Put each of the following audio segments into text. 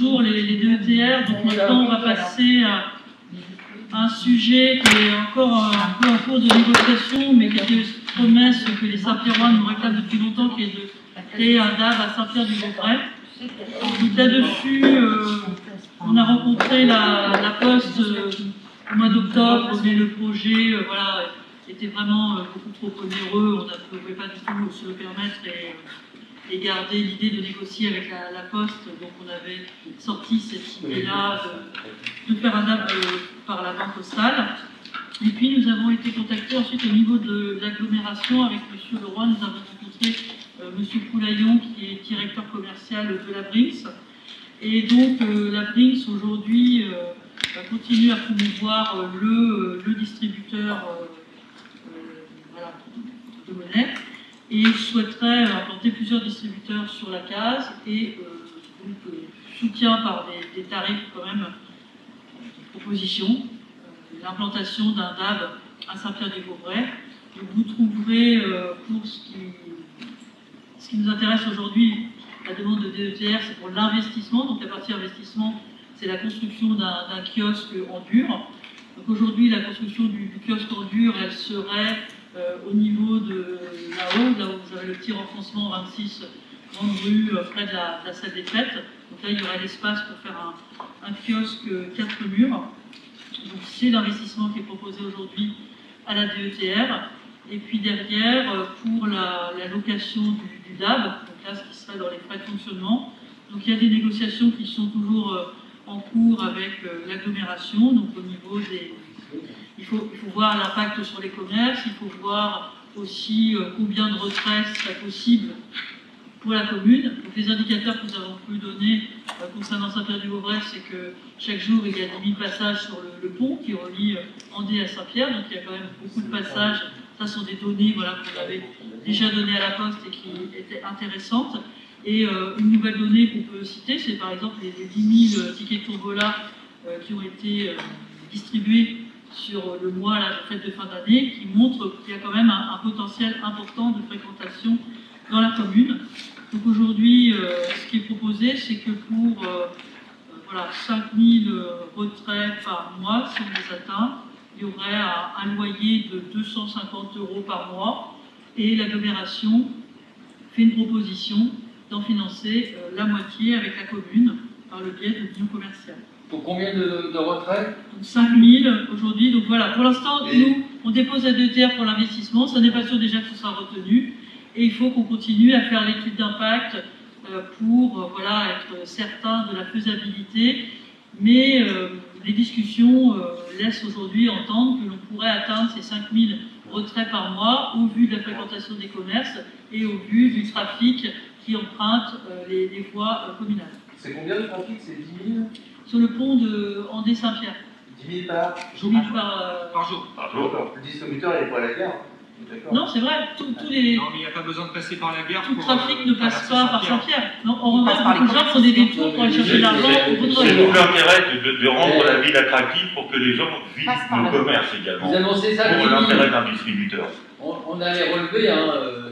toujours les DETR. Donc maintenant, on va passer à un sujet qui est encore un peu en cours de négociation, mais qui était une promesse que les Saint-Pierrois nous réclament depuis longtemps, qui est de créer un DAB à Saint-Pierre-du-Vauvray. Donc là-dessus, on a rencontré la Poste au mois d'octobre, mais le projet voilà, était vraiment beaucoup trop onéreux. On ne pouvait pas du tout se le permettre et garder l'idée de négocier avec la Poste. Donc on avait sorti cette idée-là de faire un DAB par la banque postale. Et puis nous avons été contactés ensuite au niveau de l'agglomération avec M. Leroy. Nous avons rencontré M. Poulaillon, qui est directeur commercial de la Brinks. Et donc la Brinks aujourd'hui continue à promouvoir le distributeur voilà, de monnaie et souhaiterait implanter plusieurs distributeurs sur la case et donc soutient par des tarifs quand même de proposition l'implantation d'un DAB à Saint-Pierre-du-Vauvray. Donc vous trouverez pour ce qui nous intéresse aujourd'hui, la demande de DETR, c'est pour l'investissement. Donc la partie investissement, c'est la construction d'un kiosque en dur. Donc aujourd'hui, la construction du kiosque en dur, elle serait au niveau de là-haut, là où vous avez le petit renfoncement 26 grande rue, près de la salle des fêtes. Donc là, il y aurait l'espace pour faire un kiosque 4 murs. Donc c'est l'investissement qui est proposé aujourd'hui à la DETR. Et puis derrière, pour la location du DAB, donc là, ce qui serait dans les frais de fonctionnement. Donc il y a des négociations qui sont toujours en cours avec l'agglomération. Donc au niveau des... Il faut voir l'impact sur les commerces, il faut voir aussi combien de retraits serait possible pour la commune. Donc les indicateurs que nous avons pu donner concernant Saint-Pierre-du-Vauvray, c'est que chaque jour, il y a 10 000 passages sur le pont qui relie Andé à Saint-Pierre. Donc il y a quand même beaucoup de passages. Ça sont des données voilà, qu'on avait déjà données à la Poste et qui étaient intéressantes. Et une nouvelle donnée qu'on peut citer, c'est par exemple les 10 000 tickets Tombola qui ont été distribués sur le mois là, de fête de fin d'année, qui montrent qu'il y a quand même un potentiel important de fréquentation dans la commune. Donc aujourd'hui, ce qui est proposé, c'est que pour voilà, 5 000 retraits par mois, si on les atteint, il y aurait un loyer de 250 € par mois et l'agglomération fait une proposition d'en financer la moitié avec la commune par le biais de l'union commerciale. Pour combien de retraits? 5 000 aujourd'hui. Donc voilà, pour l'instant, nous, on dépose la DETR pour l'investissement. Ça n'est pas sûr déjà que ce sera retenu. Et il faut qu'on continue à faire l'étude d'impact pour voilà, être certain de la faisabilité. Mais les discussions laissent aujourd'hui entendre que l'on pourrait atteindre ces 5 000 retraits par mois au vu de la fréquentation des commerces et au vu du trafic qui emprunte les voies communales. C'est combien de trafic? C'est 10 000 sur le pont de Andé-Saint-Pierre. 10 000 par jour? 10 000 par jour. Par jour. Le distributeur, il n'est pas à la gare. Non, c'est vrai. Tous les... Non, mais il n'y a pas besoin de passer par la gare. Tout le trafic ne passe pas par Saint-Pierre. En revanche, beaucoup de gens font des détours pour aller chercher de l'argent au Vaudreuil. C'est tout l'intérêt de rendre la ville attractive pour que les gens vivent le commerce également. Vous annoncez ça pour l'intérêt d'un distributeur. On avait relevé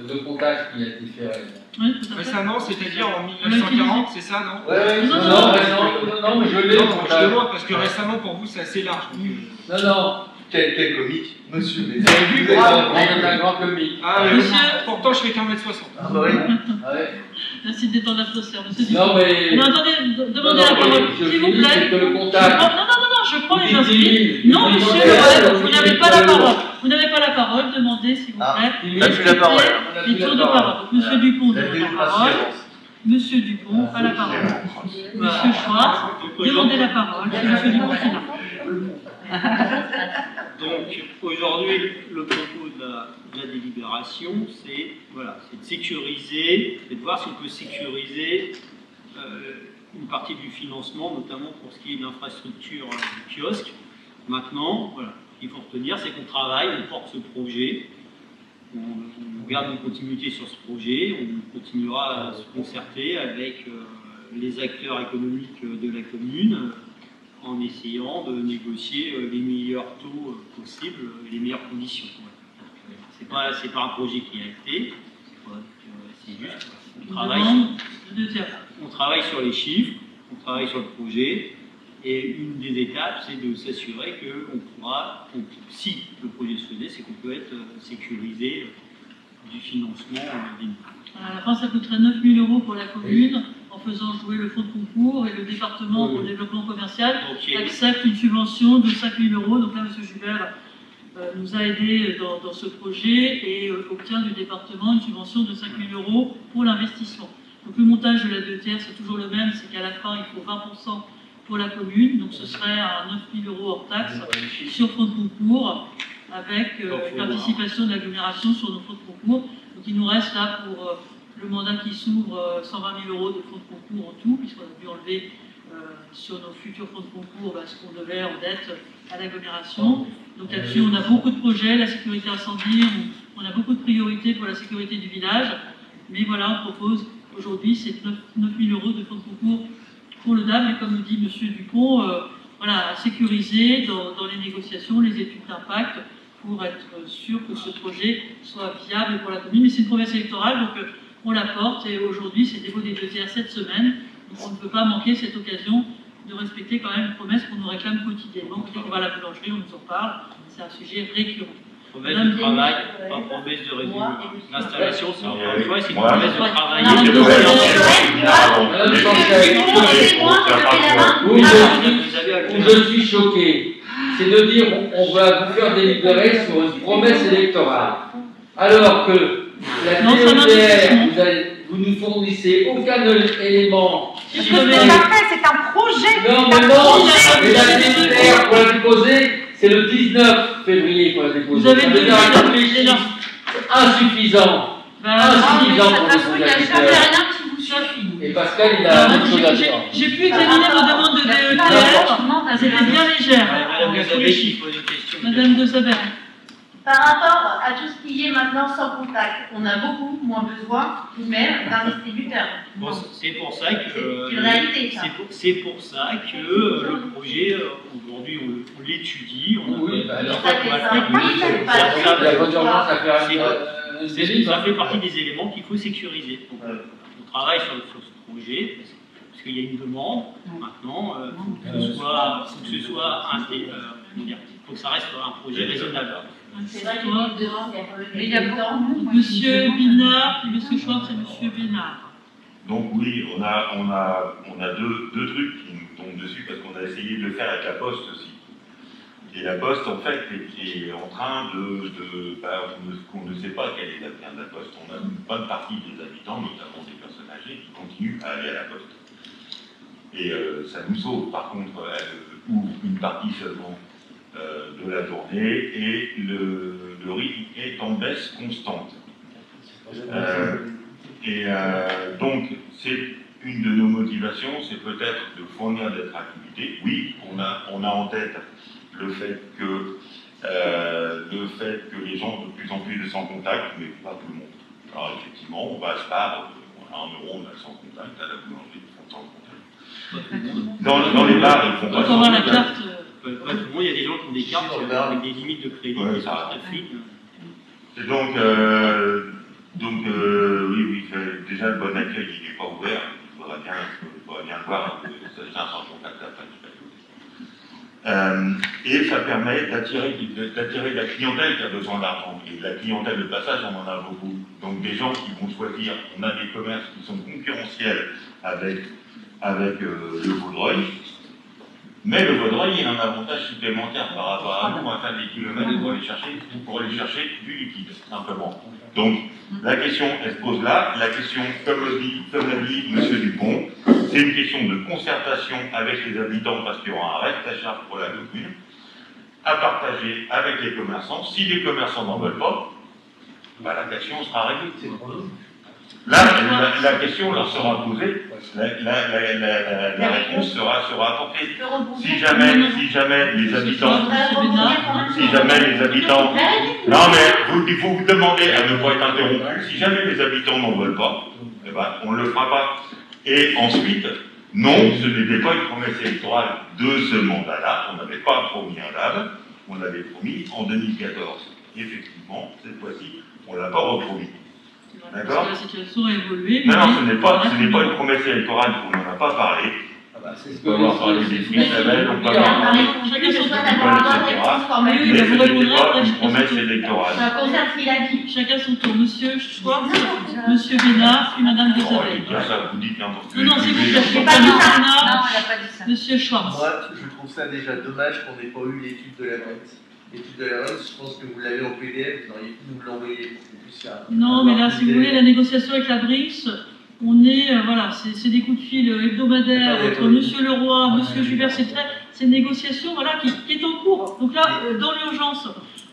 le comptage qui a été fait. Oui, tout à fait. Récemment, c'est-à-dire en 1940, c'est ça, non? Non, mais je l'ai. Je demande parce que récemment, pour vous, c'est assez large. Non. Quel comique, monsieur. Vous avez vu, un grand comique. Ah oui, pourtant je fais qu'1,60 m. Ah bah oui. Merci de détendre l'atmosphère, monsieur Dupont. Non, mais... Non, attendez, demandez la parole, s'il vous plaît. Non, je prends les inscrits. Non, monsieur Leroy, vous n'avez pas la parole. Vous n'avez pas la parole, demandez, s'il vous plaît. Il n'a plus la parole. Les tours de parole. Monsieur Dupont demande la parole. Monsieur Dupont a la parole. Monsieur Schwartz, demandez la parole. C'est monsieur Dupont qui l'a. Donc aujourd'hui, le propos de la délibération, c'est voilà, de sécuriser, c'est de voir si on peut sécuriser une partie du financement, notamment pour ce qui est de l'infrastructure du kiosque. Maintenant, voilà, ce qu'il faut retenir, c'est qu'on travaille, on porte ce projet, on garde une continuité sur ce projet, on continuera à se concerter avec les acteurs économiques de la commune, en essayant de négocier les meilleurs taux possibles et les meilleures conditions. C'est pas un projet qui a été, c'est juste on travaille sur les chiffres, on travaille sur le projet. Et une des étapes, c'est de s'assurer qu'on pourra, si le projet se faisait, c'est qu'on peut être sécurisé du financement À la fin, ça coûterait 9 000 € pour la commune, en faisant jouer le fonds de concours, et le département pour le développement commercial accepte une subvention de 5 000 €. Donc là, M. Jubert nous a aidés dans ce projet et obtient du département une subvention de 5 000 € pour l'investissement. Donc le montage de la DETR, c'est toujours le même, c'est qu'à la fin, il faut 20% pour la commune, donc ce serait à 9 000 € hors taxe sur fonds de concours, avec une participation de l'agglomération sur nos fonds de concours. Donc il nous reste là pour le mandat qui s'ouvre 120 000 € de fonds de concours en tout, puisqu'on a dû enlever sur nos futurs fonds de concours ce qu'on devait en dette à l'agglomération. Donc là-dessus, on a beaucoup de projets, la sécurité incendie, on a beaucoup de priorités pour la sécurité du village, mais voilà, on propose aujourd'hui ces 9 000 € de fonds de concours pour le DAB, et comme nous dit M. Dupont, voilà, à sécuriser dans les négociations les études d'impact pour être sûr que ce projet soit viable pour la commune. Mais c'est une promesse électorale, donc on la porte, et aujourd'hui c'est dépôt des DETR cette semaine, donc on ne peut pas manquer cette occasion de respecter quand même une promesse qu'on nous réclame quotidiennement. Dès qu'on va à la boulangerie, on nous en parle, c'est un sujet récurrent. Promesse de travail, pas promesse de résultat. L'installation, c'est une fois, c'est une promesse de travail. Où je suis choqué, c'est de dire on va vous faire délibérer sur une promesse électorale, alors que la DETR, vous ne fournissez aucun élément. C'est pas fait, c'est un projet. Non, mais non, mais la DETR, pour la déposer, c'est le 19 février pour la déposer. Vous avez dit insuffisant. Insuffisant pour il n'y a jamais rien qui vous suffit. Et Pascal, il a autre chose à dire. J'ai pu examiner vos demandes de DETR, elles étaient bien légères. Madame de Saber. Par rapport à tout ce qui est maintenant sans contact, on a beaucoup moins besoin, nous-mêmes, d'un distributeur. Bon, c'est pour ça que c'est une réalité, ça. C'est pour ça que le projet, aujourd'hui, on l'étudie. Ça fait partie des éléments qu'il faut sécuriser. Donc, on travaille sur ce projet parce qu'il y a une demande. Maintenant, il faut que ça reste un projet raisonnable. C'est vrai qu'il y a une demande, il y a beaucoup. Monsieur Binard, puis Monsieur Schwartz et Monsieur Bénard. Donc oui, on a deux trucs qui nous tombent dessus parce qu'on a essayé de le faire avec la Poste aussi. Et la Poste, en fait, est en train on ne sait pas quel est l'avenir de la Poste. On a une bonne partie des habitants, notamment des personnes âgées, qui continuent à aller à la Poste. Et ça nous sauve, par contre, elle ouvre une partie seulement de la journée, et le rythme est en baisse constante. Donc, c'est une de nos motivations, c'est peut-être de fournir des activités. Oui, on a en tête le fait que les gens ont de plus en plus de sans contact, mais pas tout le monde. Alors effectivement, on va se faire, à 1 €, on a le sans contact, à la boulangerie, ils font sans contact. Dans les bars, ils font pas sans contact. Pas tout le monde, il y a des gens qui ont des cartes avec des limites de crédit. Ouais, ça. Et donc, oui, déjà le bon accueil, il n'est pas ouvert. Il faudra bien le voir. C'est un sans contact après. Et ça permet d'attirer la clientèle qui a besoin d'argent. Et la clientèle de passage, on en a beaucoup. Donc des gens qui vont choisir, on a des commerces qui sont concurrentiels avec le Vaudreuil. Mais le Vaudreuil, il a un avantage supplémentaire par rapport à nous, on va faire des kilomètres pour aller chercher du liquide, simplement. Donc, la question, elle se pose là. La question, comme l'a dit M. Dupont, c'est une question de concertation avec les habitants, parce qu'il y aura un reste à charge pour la commune, à partager avec les commerçants. Si les commerçants n'en veulent pas, la question sera réglée. Là, la question leur sera posée, la réponse sera apportée. Si jamais les habitants... Non mais, il faut vous demander à ne pas être interrompu. Si jamais les habitants n'en veulent pas, eh ben, on ne le fera pas. Et ensuite, non, ce n'était pas une promesse électorale de ce mandat-là. On n'avait pas promis un DAB, on l'avait promis en 2014. Effectivement, cette fois-ci, on ne l'a pas repromis. D'accord ? La situation a évolué. Non, ce n'est pas une promesse électorale, on n'en a pas parlé. c'est ce On peut avoir parlé des friches, ça va être, on peut avoir parlé Chacun son tour. formelle. Oui, mais bah, vous ce n'était répondrez pas après, une chacun son promesse tour. électorale. Ça concerne ce qu'il a dit. Chacun son tour. Monsieur Schwartz, Monsieur Bénard, puis Madame Oh, Desabelles. et bien ça, vous dites n'importe Non, non, c'est vous qui J'ai avez pas dit ça. Bénard, Non, elle n'a pas dit ça. Monsieur Schwartz. Moi, je trouve ça déjà dommage qu'on n'ait pas eu l'étude de la vente. L'étude de la vente, je pense que vous l'avez en PDF, vous auriez pu nous l'envoyer pour qu'on puisse Non, mais là, si vous voulez, la négociation avec la BRICS, on est, voilà, c'est des coups de fil hebdomadaires entre Monsieur Leroy, Monsieur Joubert, c'est une négociation, voilà, qui est en cours. Donc là, dans l'urgence,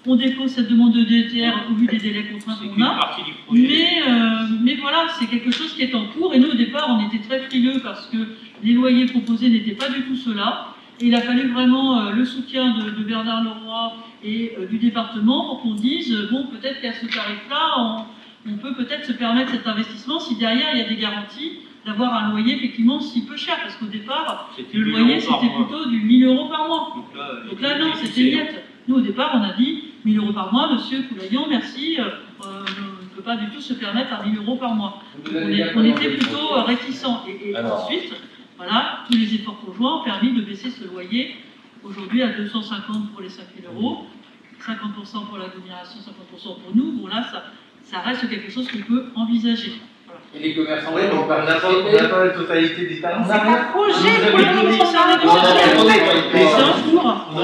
on dépose cette demande de DETR au vu des délais contraints C'est qu'on qu'une a. partie du projet. Mais voilà, c'est quelque chose qui est en cours. Et nous, au départ, on était très frileux parce que les loyers proposés n'étaient pas du tout ceux-là. Et il a fallu vraiment le soutien de Bernard Leroy et du département pour qu'on dise, bon, peut-être qu'à ce tarif-là, on peut peut-être se permettre cet investissement si derrière, il y a des garanties d'avoir un loyer effectivement si peu cher. Parce qu'au départ, C'était le 1000 loyer, euros par c'était mois. plutôt du 1000 euros par mois. Donc là, non, c'était c'est net. Nous, au départ, on a dit 1000 euros par mois, monsieur Poulaillon, merci, on ne peut pas du tout se permettre à 1000 euros par mois. Donc, on était plutôt réticents. Et ensuite, voilà, tous les efforts conjoints ont permis de baisser ce loyer aujourd'hui à 250 pour les 5000 euros, 50% pour l'agglomération, 50% pour nous. Bon, là, ça reste quelque chose qu'on peut envisager. Et les commerçants Oui, donc on n'a pas la totalité des tarifs. C'est un projet pour le donné- moment, ça Non, non, attendez, C'est en cours. on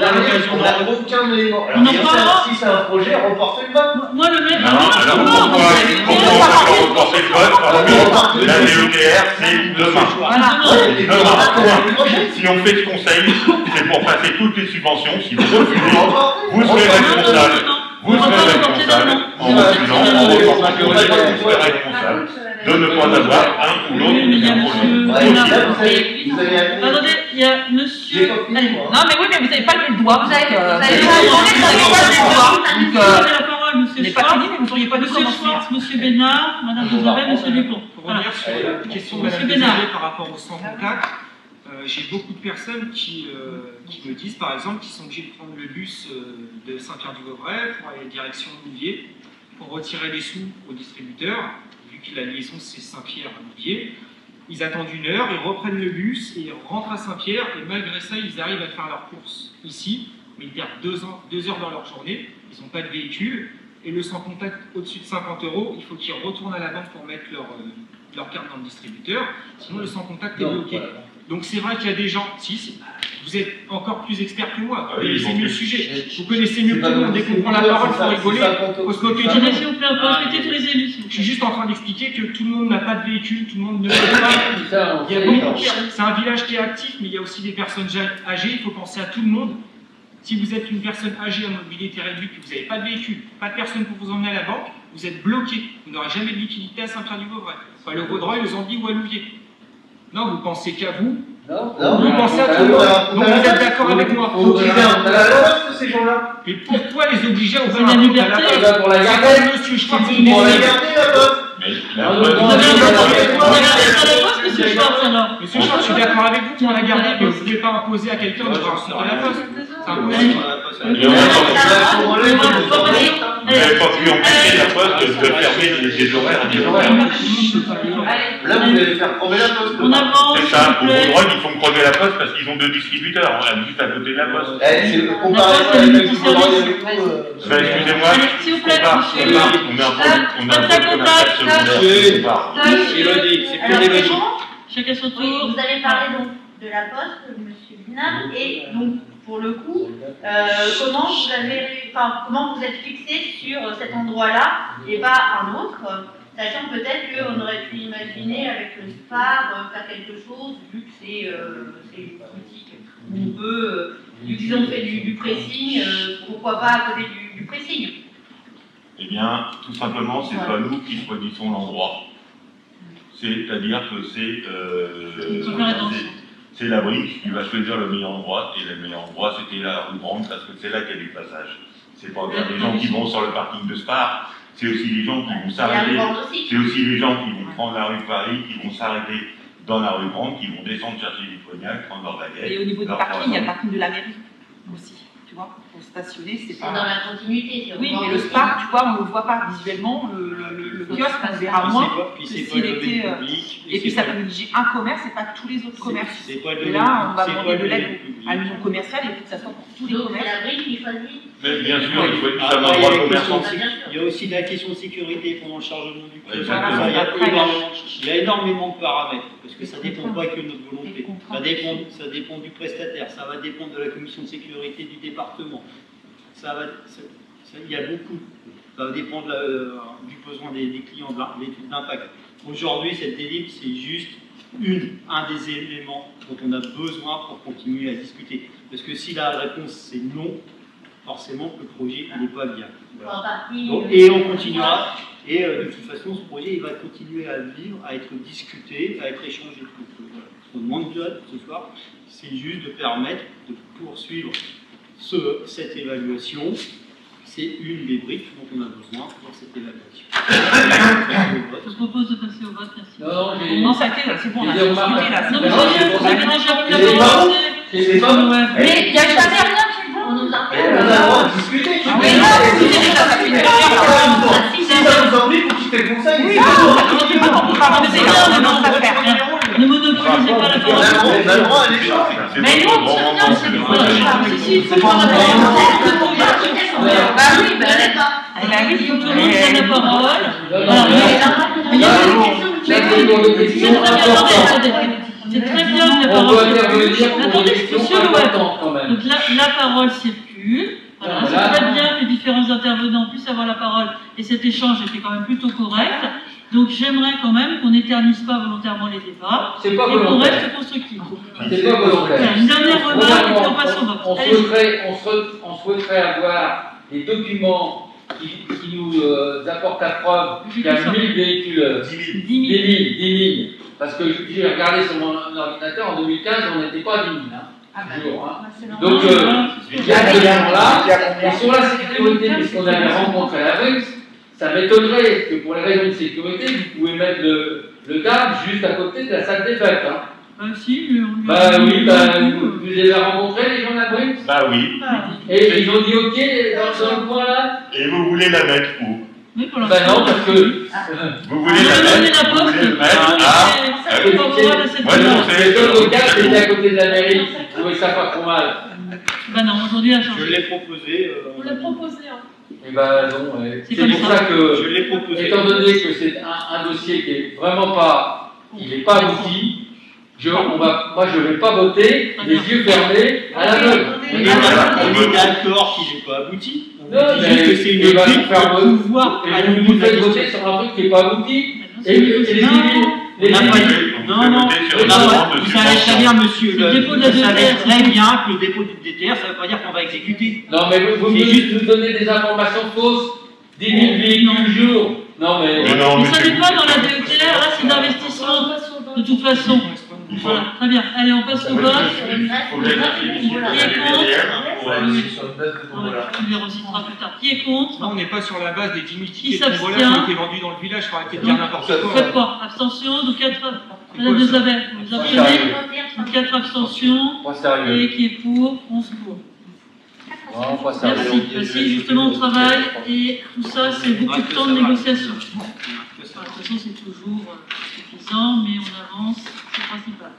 n'a aucun élément. On en Alors, parlera. si c'est un projet, reportez le vote. Moi, le mec, Non, alors pourquoi reporter le vote? Parce que la DETR, c'est demain. Demain. Si on fait ce conseil, c'est pour passer toutes les subventions. Si vous refusez, vous serez responsable. Vous serez responsable en refusant, en reportant, vous serez responsable de ne pas avoir un ou l'autre Oui, mais il y a des monsieur- projets. Ouais, là, vous avez Attendez, il y a J'ai monsieur. pas fini, Allez, moi. Non, mais oui, mais vous n'avez pas levé le doigt. Vous avez avez pas pas levé le doigt. Donc, vous avez la parole, on monsieur n'est pas Schwartz. fini, mais vous n'auriez pas dû Monsieur commencer. Schwartz, monsieur Bénard, madame Desabelles, monsieur Dupont. Pour Voilà. revenir sur la question de Monsieur Mme Bénard. Desabelles par rapport au sans contact, j'ai beaucoup de personnes qui me disent, par exemple, qu'ils sont obligés de prendre le bus de Saint-Pierre-du-Vauvray pour aller direction Louviers, pour retirer les sous au distributeur, vu que la liaison c'est Saint-Pierre à Louviers. Ils attendent 1 heure, ils reprennent le bus et ils rentrent à Saint-Pierre, et malgré ça, ils arrivent à faire leurs courses ici, mais ils perdent 2 heures dans leur journée, ils n'ont pas de véhicule, et le sans contact au-dessus de 50 €, il faut qu'ils retournent à la banque pour mettre leur carte dans le distributeur, sinon le sans contact est bloqué. Donc c'est vrai qu'il y a des gens, vous êtes encore plus experts que moi, vous connaissez mieux le sujet, vous connaissez mieux que tout le monde, dès qu'on prend la parole, il faut rigoler, il faut se moquer du Attendez, monde. s'il vous plaît, on peut répéter tous les élus, s'il vous Je suis plaît. juste en train d'expliquer que tout le monde n'a pas de véhicule, tout le monde ne peut pas. Ça, on Il y a sait. beaucoup de- C'est un village qui est actif, mais il y a aussi des personnes âgées, il faut penser à tout le monde. Si vous êtes une personne âgée à mobilité réduite, que vous n'avez pas de véhicule, pas de personne pour vous emmener à la banque, vous êtes bloqué. Vous n'aurez jamais de liquidité à Saint-Pierre-du-Vauvray. Il faut aller au Vaudreuil, aux Antilles ou à Louviers. Non, vous pensez qu'à vous. Non, Vous pensez à tout le monde. Donc vous êtes d'accord avec moi. Faut qu'ils aient un poste, ces gens-là. Et pourquoi les obliger à C'est ouvrir la un compte à liberté. la on poste? va pour la garder. Monsieur Schwartz, Pour la garder, la poste. Mais Vous la avez Non, un non, poste non, à la poste, monsieur Schwartz, alors. Monsieur Schwartz, je suis d'accord avec vous pour la garder, mais vous ne pouvez pas imposer à quelqu'un de voir un compte à la poste. C'est impossible. Et on a Vous n'avez pas pu empêcher la poste de fermer les horaires et des horaires. Là, vous allez faire crever la poste. On avance, C'est s'il ça, vous au plaît. Vaudreuil, ils font crever la poste parce qu'ils ont 2 distributeurs, juste à côté de la poste. C'est le comparaison avec le Vaudreuil avec nous. Ben, excusez-moi, Allez, s'il vous plaît, monsieur. on met un point de contact secondaire. Élodie, c'est plus Élodie. Chacun son Oui, tour. vous avez parlé donc de la poste, monsieur Binard, et donc pour le coup, comment vous êtes fixé sur cet endroit-là et pas un autre, sachant peut-être qu'on aurait pu imaginer avec le SPAR faire quelque chose, vu que c'est une boutique où on peut, vu qu'ils ont fait du pressing, pourquoi pas à côté du pressing. Eh bien, tout simplement, c'est pas nous qui choisissons l'endroit. C'est-à-dire que c'est la brique qui va choisir le meilleur endroit, et le meilleur endroit, c'était la rue Grande, parce que c'est là qu'il y a des passages. C'est pas des gens qui vont sur le parking de Spar, c'est aussi les gens qui vont Et la s'arrêter. rue Grande aussi. C'est aussi les gens qui vont prendre la rue Paris, qui vont s'arrêter dans la rue Grande, qui vont descendre chercher du cognac, prendre leur baguette. Et au niveau du leur parking, il y a le croissant. parking de la mairie aussi. Tu vois, pour stationner, c'est C'est pas. dans la continuité. c'est Oui, encore mais le aussi. SPAC, tu vois, on ne le voit pas visuellement. Le kiosque, on verra Puis moins. puis que c'est pas s'il le domaine était, public. Et puis ça peut obliger un commerce et pas tous les autres commerces. C'est pas le Et domaine là, on va c'est pas demander le de l'aide domaine public. à l'union commerciale et que ça soit pour tous les Donc, commerces. la brique, il choisit. Mais bien sûr, il faut être Après, un il y a droit la commerçant. question de- il y a aussi la question de sécurité pendant le chargement du prix. Exactement. Il y a énormément de paramètres, parce que ça dépend pas que de notre volonté. Ça dépend du prestataire, ça va dépendre de la commission de sécurité du département. Il y a beaucoup. Ça va dépendre du besoin des clients, de l'étude d'impact. Aujourd'hui, cette délib, c'est juste un des éléments dont on a besoin pour continuer à discuter. Parce que si la réponse c'est non, forcément le projet n'est pas viable. En partie, Donc, et on continuera. Et de toute façon, ce projet il va continuer à vivre, à être discuté, à être échangé. Donc, voilà. Ce qu'on demande ce soir, c'est juste de permettre de poursuivre cette évaluation. C'est une des briques dont on a besoin pour cette évaluation. Je propose de passer au vote, merci. Non, ça a été, c'est bon, on a J'ai des discuté remarques. là. Non, c'est mais bon. j'ai vous avez déjà pris la C'est pas parole. C'est pas Ouais. Mais il n'y a jamais rien qui est on bon. nous en On a le droit de discuter. Mais non, discuter déjà, ça fait une heure. Si ça vous ennuie, vous quittez le conseil. Oui, non, ça ne dit pas qu'on peut pas avancer là, on commence à faire. Ne monopolisez pas la parole. On a le droit à l'échange. Mais nous, on tient bien, c'est bon. Si, si, il faut pas prendre la parole. Bah oui, bah oui, Il faut que tout le monde prenne la parole. Il y a des questions importantes. C'est très bien que la On doit parole intervenir circule. pour des Attendez, questions monsieur le web. importantes quand même. Donc la parole circule. Voilà, c'est Voilà. très bien que les différents intervenants puissent avoir la parole et cet échange était quand même plutôt correct. Donc j'aimerais quand même qu'on n'éternise pas volontairement les débats C'est pas et qu'on volontaire. reste constructif. C'est pas volontaire. Voilà, une dernière remarque et puis on passe au vote. On Allez. souhaiterait avoir des documents qui nous apportent la preuve qu'il y a 1000 véhicules, 10 000. 10 000. Parce que j'ai regardé sur mon ordinateur, en 2015, on n'était pas à 10 000. Toujours, Donc, il y a des gens là, et sur la sécurité, puisqu'on avait rencontré la rue, ça m'étonnerait que pour les raisons de sécurité, vous pouvez mettre le câble juste à côté de la salle des fêtes. Bah si, mais on lui Bah a dit oui, vous les avez rencontrés, les gens de la Brune? Bah oui. Et ils ont dit OK dans le coin là? Et vous voulez la mettre où? Oui, pour Bah l'instant. non, parce que. Vous voulez la mettre? Vous voulez le mettre? Ah, C'est favorable à cette moi, je demande. sais. Le code local était à côté de la mairie. Vous trouvez ça pas trop mal? Bah non, aujourd'hui elle a Je changé. l'ai proposé. On l'a proposé. Et bah non, C'est c'est comme pour ça. ça que. Je l'ai proposé. Étant donné que c'est un dossier qui est vraiment pas. Il n'est pas abouti, moi je ne vais pas voter les yeux fermés à l'aveugle. On est d'accord qu'il n'est pas abouti. On Non, dit mais que c'est une il va étude nous faire pour voter. pouvoir Et aller au vous bout de la faites voter question. sur un truc qui n'est pas abouti. C'est Et les civils, les On n'a pas civils. dit. Non, non, Vous savez très bien, monsieur, Le dépôt de la vous savez DTR, très bien que le dépôt du DTR, ça ne veut pas dire qu'on va exécuter. Non, mais vous C'est me juste- nous donnez des informations fausses. 10 000 véhicules jour. Non, mais. Non, Mais mais ça c'est- n'est pas dans la DETR, là c'est d'investissement de toute façon. Voilà, très bien. Allez, on passe au vote. Faut que j'aille Qui est contre? Ouais, c'est sur une base de tombola. On les recitera plus tard. Qui est contre? Non, on n'est pas sur la base des 10 000 Qui tickets de tombola qui s'abstient ont été vendus dans le village, il faut arrêter de dire n'importe Vous quoi. faites quoi? Abstention, donc 4. Madame Desabel, vous abstenez? Donc 4 abstentions. Pas sérieux. Et qui est pour? 11 pour. Non, pas sérieux. Merci. Merci justement au travail et tout ça, c'est beaucoup de temps de négociation. Voilà, de toute façon, c'est toujours suffisant, mais on avance, c'est le principal.